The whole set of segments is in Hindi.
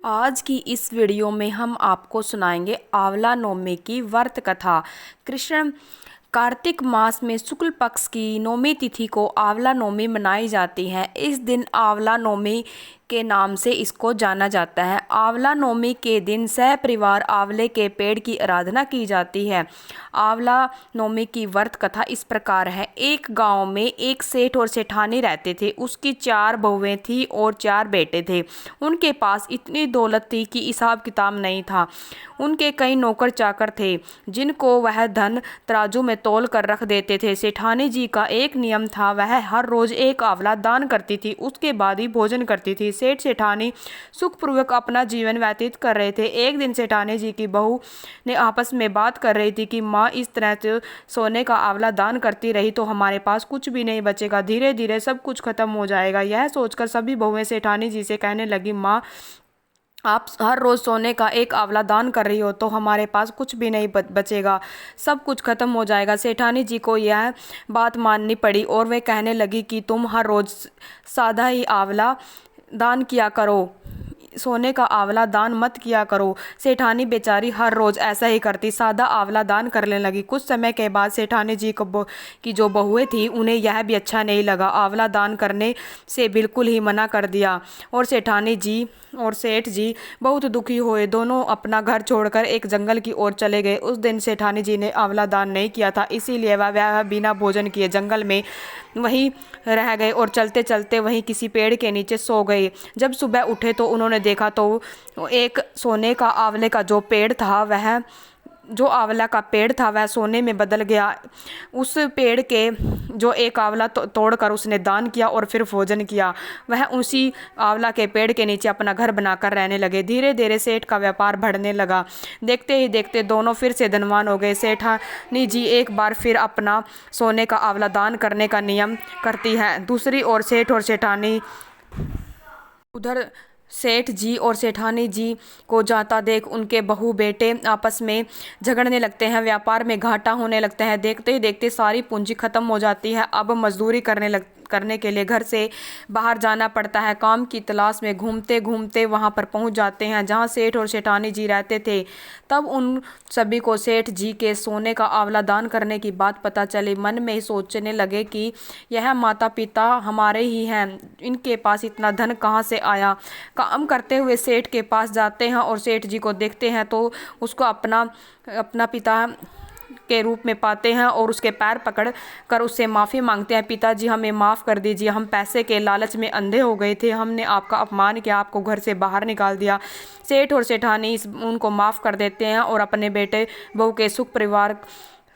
आज की इस वीडियो में हम आपको सुनाएंगे आंवला नवमी की व्रत कथा। कृष्ण कार्तिक मास में शुक्ल पक्ष की नौमी तिथि को आंवला नवमी मनाई जाती है। इस दिन आंवला नवमी के नाम से इसको जाना जाता है। आंवला नवमी के दिन सह परिवार आंवले के पेड़ की आराधना की जाती है। आंवला नवमी की व्रत कथा इस प्रकार है। एक गांव में एक सेठ और सेठानी रहते थे। उसकी 4 बहुएं थी और 4 बेटे थे। उनके पास इतनी दौलत थी कि हिसाब किताब नहीं था। उनके कई नौकर चाकर थे जिनको वह धन तराजू में तौल कर रख देते थे। सेठानी जी का एक नियम था, वह हर रोज एक आंवला दान करती थी, उसके बाद ही भोजन करती थी। सेठ सेठानी सुखपूर्वक अपना जीवन व्यतीत कर रहे थे। एक दिन सेठानी जी की बहू ने आपस में बात कर रही थी कि माँ, इस तरह से सोने का आंवला दान करती रही तो हमारे पास कुछ भी नहीं बचेगा, धीरे धीरे सब कुछ खत्म हो जाएगा। यह सोचकर सभी बहुएं सेठानी जी से कहने लगी, माँ, आप हर रोज़ सोने का एक आंवला दान कर रही हो तो हमारे पास कुछ भी नहीं बचेगा, सब कुछ खत्म हो जाएगा। सेठानी जी को यह बात माननी पड़ी और वे कहने लगी कि तुम हर रोज़ सादा ही आंवला दान किया करो, सोने का आंवला दान मत किया करो। सेठानी बेचारी हर रोज ऐसा ही करती, सादा आंवला दान करने लगी। कुछ समय के बाद सेठानी जी की जो बहुएं थी उन्हें यह भी अच्छा नहीं लगा, आंवला दान करने से बिल्कुल ही मना कर दिया और सेठानी जी और सेठ जी बहुत दुखी हुए। दोनों अपना घर छोड़कर एक जंगल की ओर चले गए। उस दिन सेठानी जी ने आंवला दान नहीं किया था, इसीलिए वह बिना भोजन किए जंगल में वहीं रह गए और चलते चलते वहीं किसी पेड़ के नीचे सो गए। जब सुबह उठे तो उन्होंने देखा तो एक सोने का आंवले का जो पेड़ था आंवला का पेड़ था वह सोने में बदल गया। उस पेड़ के जो एक आंवला तोड़कर उसने दान किया और फिर भोजन किया। वह उसी आंवला के पेड़ के नीचे अपना घर बनाकर रहने लगे। धीरे धीरे सेठ का व्यापार बढ़ने लगा। देखते ही देखते दोनों फिर से धनवान हो गए। सेठानी जी एक बार फिर अपना सोने का आंवला दान करने का नियम करती है। दूसरी ओर सेठ और सेठानी उधर सेठ जी और सेठानी जी को जाता देख उनके बहू बेटे आपस में झगड़ने लगते हैं, व्यापार में घाटा होने लगता है। देखते ही देखते सारी पूंजी खत्म हो जाती है। अब मजदूरी करने के लिए घर से बाहर जाना पड़ता है। काम की तलाश में घूमते घूमते वहां पर पहुंच जाते हैं जहां सेठ और सेठानी जी रहते थे। तब उन सभी को सेठ जी के सोने का आंवला दान करने की बात पता चली। मन में ही सोचने लगे कि यह माता पिता हमारे ही हैं, इनके पास इतना धन कहाँ से आया। काम करते हुए सेठ के पास जाते हैं और सेठ जी को देखते हैं तो उसको अपना पिता के रूप में पाते हैं और उसके पैर पकड़ कर उससे माफ़ी मांगते हैं। पिताजी, हमें माफ़ कर दीजिए, हम पैसे के लालच में अंधे हो गए थे, हमने आपका अपमान किया, आपको घर से बाहर निकाल दिया। सेठ और सेठानी उनको माफ़ कर देते हैं और अपने बेटे बहू के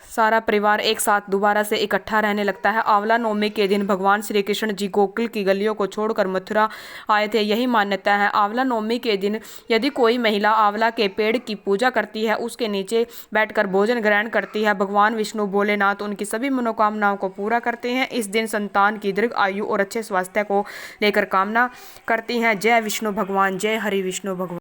सारा परिवार एक साथ दोबारा से इकट्ठा रहने लगता है। आंवला नवमी के दिन भगवान श्री कृष्ण जी गोकुल की गलियों को छोड़कर मथुरा आए थे। यही मान्यता है। आंवला नवमी के दिन यदि कोई महिला आंवला के पेड़ की पूजा करती है, उसके नीचे बैठकर भोजन ग्रहण करती है, भगवान विष्णु भोलेनाथ उनकी सभी मनोकामनाओं को पूरा करते हैं। इस दिन संतान की दीर्घ आयु और अच्छे स्वास्थ्य को लेकर कामना करती हैं। जय विष्णु भगवान, जय हरि विष्णु भगवान।